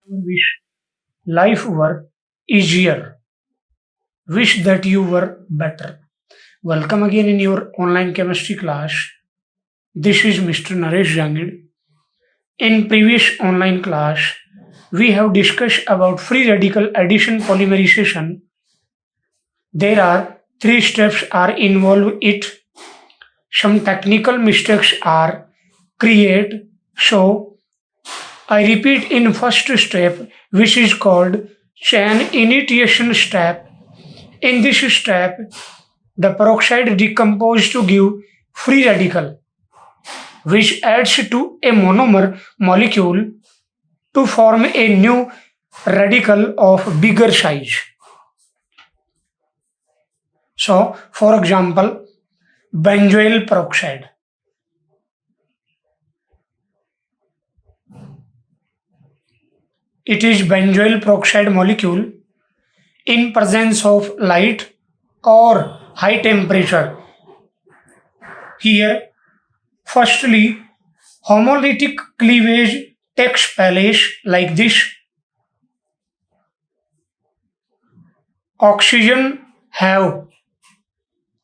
Wish life were easier. Wish that you were better. Welcome again in your online chemistry class. This is Mr. Naresh Jangid. In previous online class, we have discussed about free radical addition polymerization. There are three steps are involved it. Some technical mistakes are create. So I repeat in first step, which is called chain initiation step. In this step, the peroxide decomposes to give free radical, which adds to a monomer molecule to form a new radical of bigger size. So, for example, benzoyl peroxide. It is benzoyl peroxide molecule in presence of light or high temperature. Here, firstly, homolytic cleavage takes place like this. Oxygen have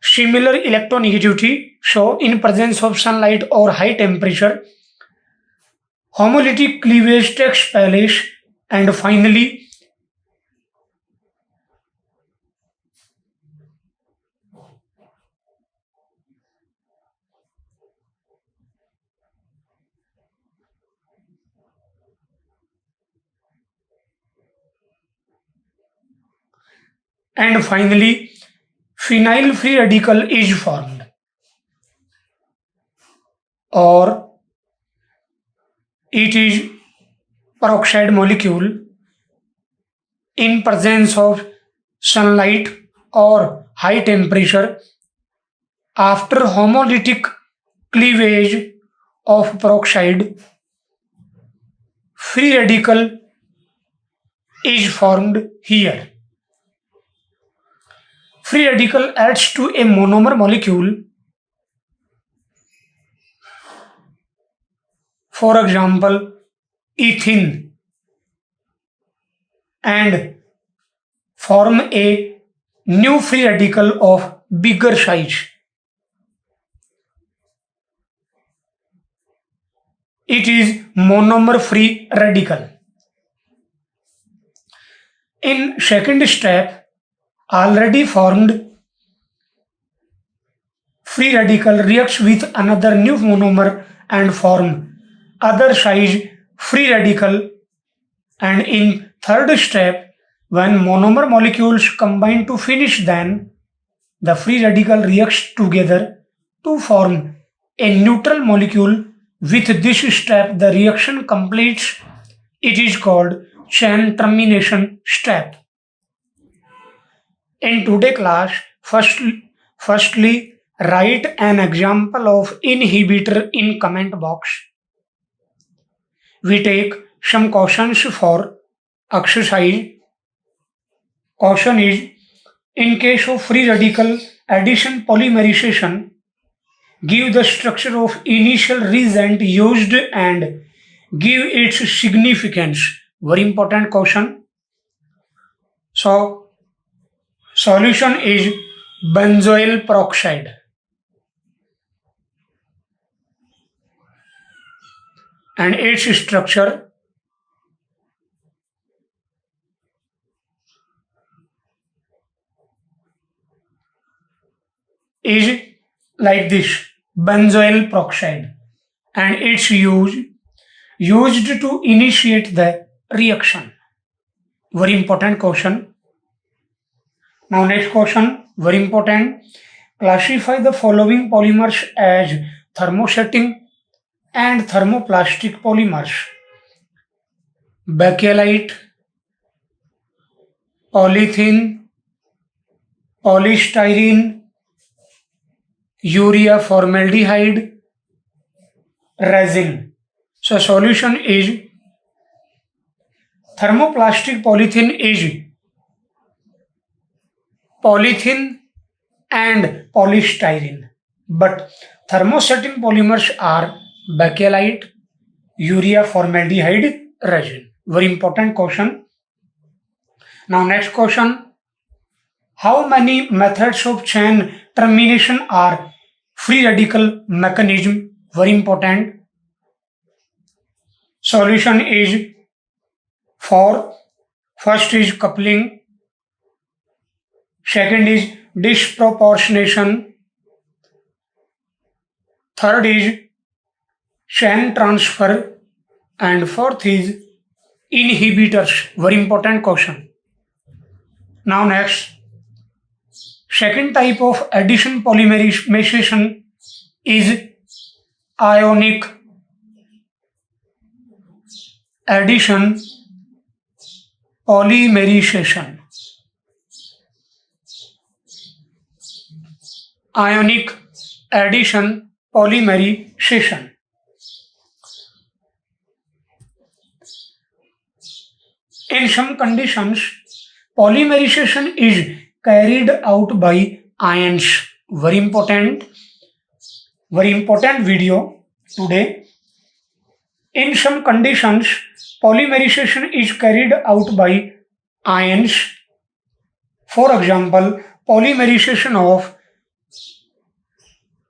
similar electronegativity, so in presence of sunlight or high temperature, homolytic cleavage takes place, and finally phenyl free radical is formed, or it is peroxide molecule in presence of sunlight or high temperature. After homolytic cleavage of peroxide, free radical is formed here. Free radical adds to a monomer molecule. For example, ethene, and form a new free radical of bigger size. It is monomer free radical. In second step, already formed free radical reacts with another new monomer and form other size free radical. And in third step, when monomer molecules combine to finish, then the free radical reacts together to form a neutral molecule. With this step, the reaction completes. It is called chain termination step. In today's class, firstly, write an example of inhibitor in comment box. We take some cautions for exercise. Caution is, in case of free radical addition polymerization, give the structure of initial reagent used and give its significance. Very important caution. So, solution is benzoyl peroxide, and its structure is like this: benzoyl peroxide, and its used to initiate the reaction. Very important question. Now next question, very important. Classify the following polymers as thermosetting and thermoplastic polymers: bakelite, polythene, polystyrene, urea formaldehyde, resin. So solution is thermoplastic polythene is polythene and polystyrene, but thermosetting polymers are bakelite, urea formaldehyde, resin. Very important question. Now next question. How many methods of chain termination are free radical mechanism? Very important. Solution is 4. First is coupling. Second is disproportionation. Third is chain transfer. And fourth is inhibitors. Very important question. Now next. Second type of addition polymerization is ionic addition polymerization. Ionic addition polymerization. In some conditions, polymerization is carried out by ions. Very important video today. In some conditions, polymerization is carried out by ions. For example, polymerization of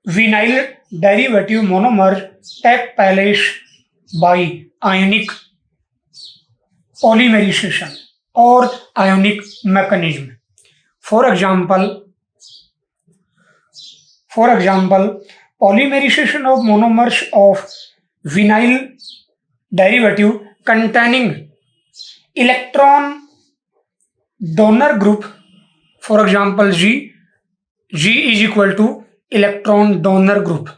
vinyl derivative monomer take place by ionic polymerization or ionic mechanism. For example, polymerization of monomers of vinyl derivative containing electron donor group, for example G is equal to electron donor group.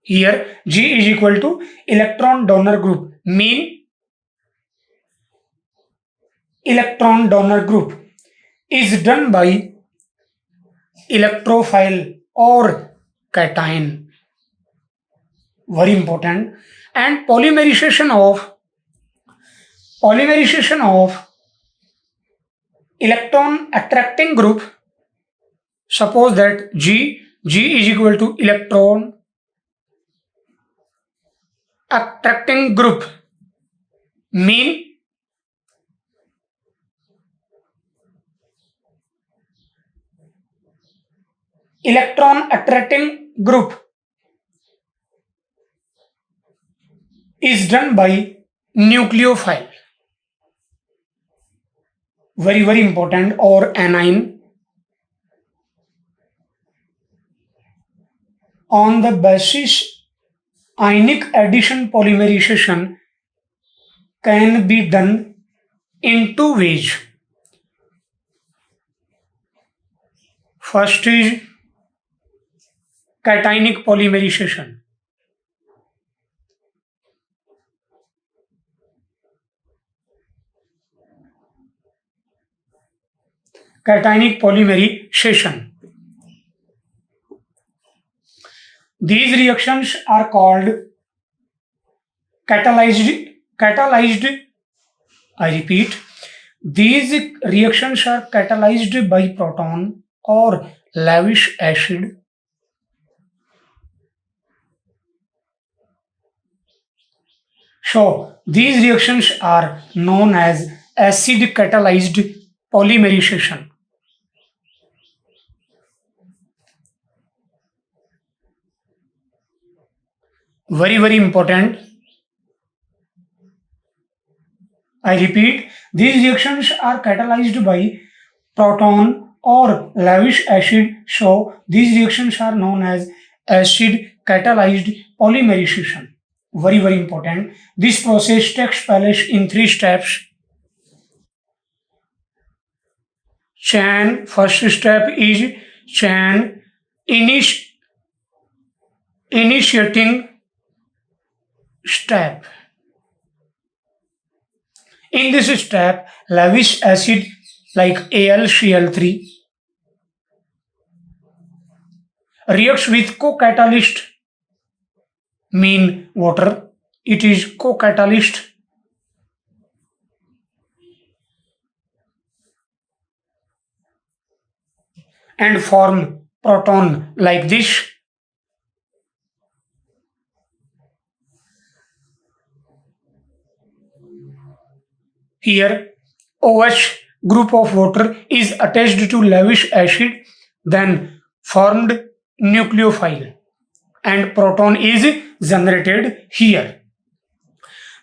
Here G is equal to electron donor group, mean electron donor group is done by electrophile or cation. Very important. And polymerization of electron attracting group, suppose that G is equal to electron attracting group, mean electron attracting group is done by nucleophile. Very important, or anion. On the basis, ionic addition polymerization can be done in two ways. First is cationic polymerization. Cationic polymerization. These reactions are called catalyzed. I repeat, these reactions are catalyzed by proton or Lewis acid. So these reactions are known as acid catalyzed polymerization. Very important. I repeat, these reactions are catalyzed by proton or Lewis acid. So these reactions are known as acid catalyzed polymerization. Very important. This process takes place in 3 steps. Chain, first step is chain initiating step. In this step, Lewis acid like AlCl3 reacts with co-catalyst, mean water. It is co-catalyst. And form proton like this. Here, OH group of water is attached to lavish acid, then formed nucleophile, and proton is generated here.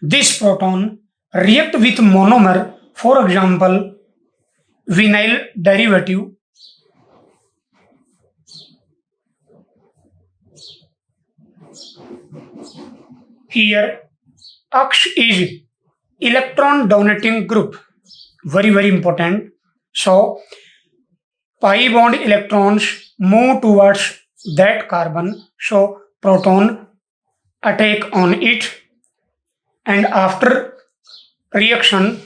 This proton react with monomer, for example, vinyl derivative. Here, OX is electron donating group. Very important. So, pi bond electrons move towards that carbon. So, proton attack on it, and after reaction,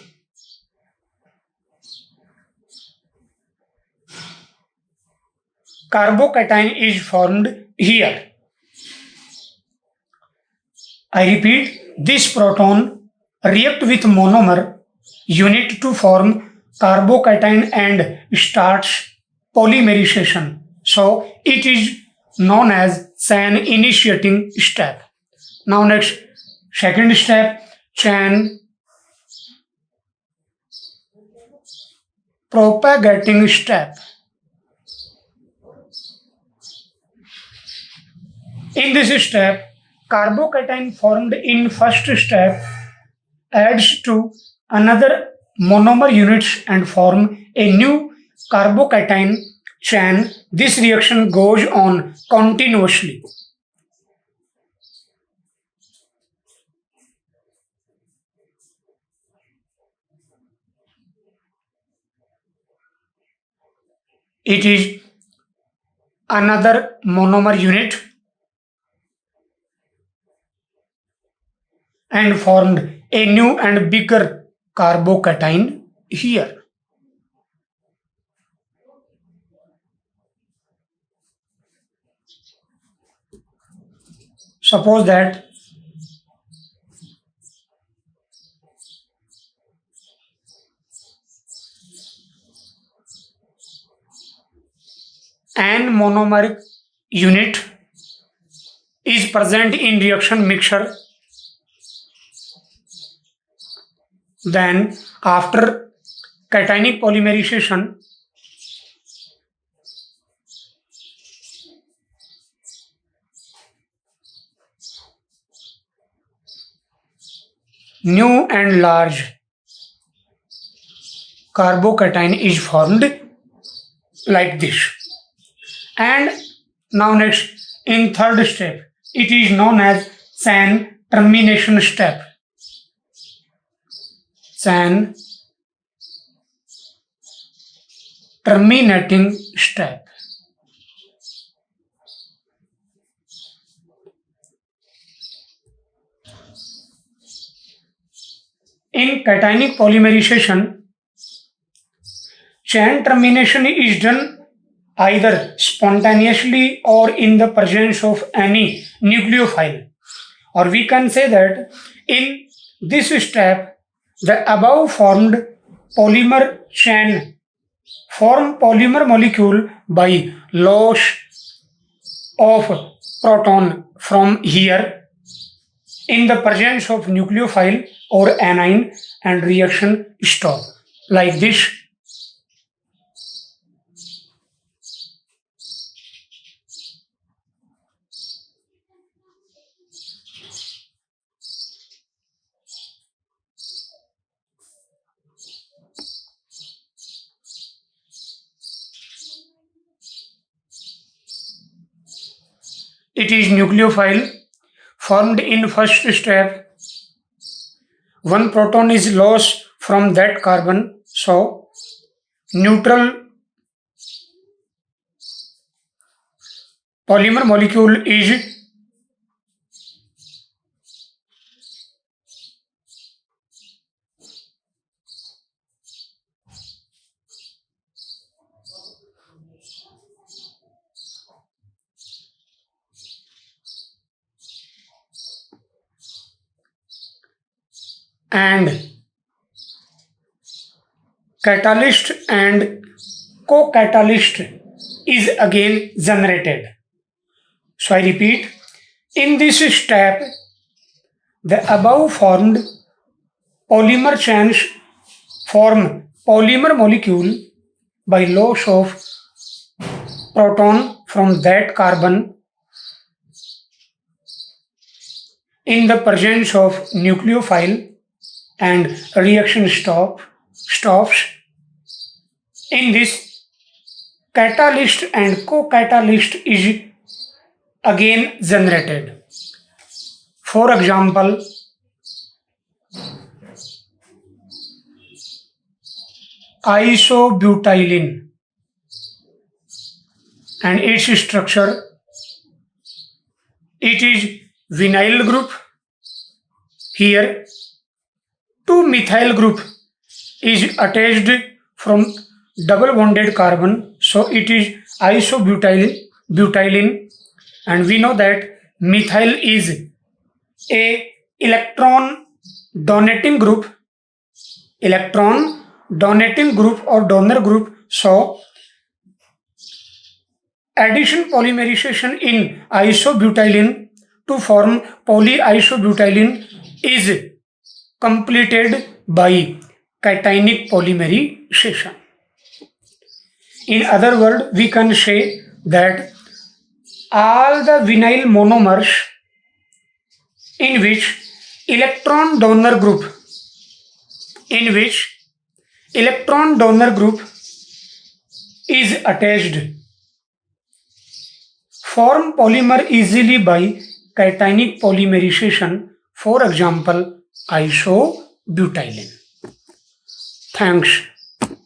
carbocation is formed here. I repeat, this proton react with monomer unit to form carbocation and starts polymerization. So it is known as chain initiating step. Now next, second step, chain propagating step. In this step, carbocation formed in first step adds to another monomer units and form a new carbocation chain. This reaction goes on continuously. It is another monomer unit and formed a new and bigger carbocation here. Suppose that an monomeric unit is present in reaction mixture. Then after cationic polymerization, new and large carbocation is formed like this. And now next, in third step, it is known as chain termination step. Chain terminating step. In cationic polymerization, chain termination is done either spontaneously or in the presence of any nucleophile. Or we can say that in this step, the above formed polymer chain form polymer molecule by loss of proton from here in the presence of nucleophile or anion, and reaction stop like this. It is nucleophile formed in first step. One proton is lost from that carbon, so neutral polymer molecule is and catalyst and co-catalyst is again generated. So I repeat, in this step, the above formed polymer chains form polymer molecule by loss of proton from that carbon in the presence of nucleophile and reaction stops. In this, catalyst and co-catalyst is again generated. For example, isobutylene and its structure. It is vinyl group. Here, 2-methyl group is attached from double bonded carbon, so it is isobutylene, and we know that methyl is a electron donating group or donor group. So addition polymerization in isobutylene to form polyisobutylene is completed by cationic polymerization. In other words, we can say that all the vinyl monomers in which electron donor group is attached form polymer easily by cationic polymerization, for example isobutylene. Thanks.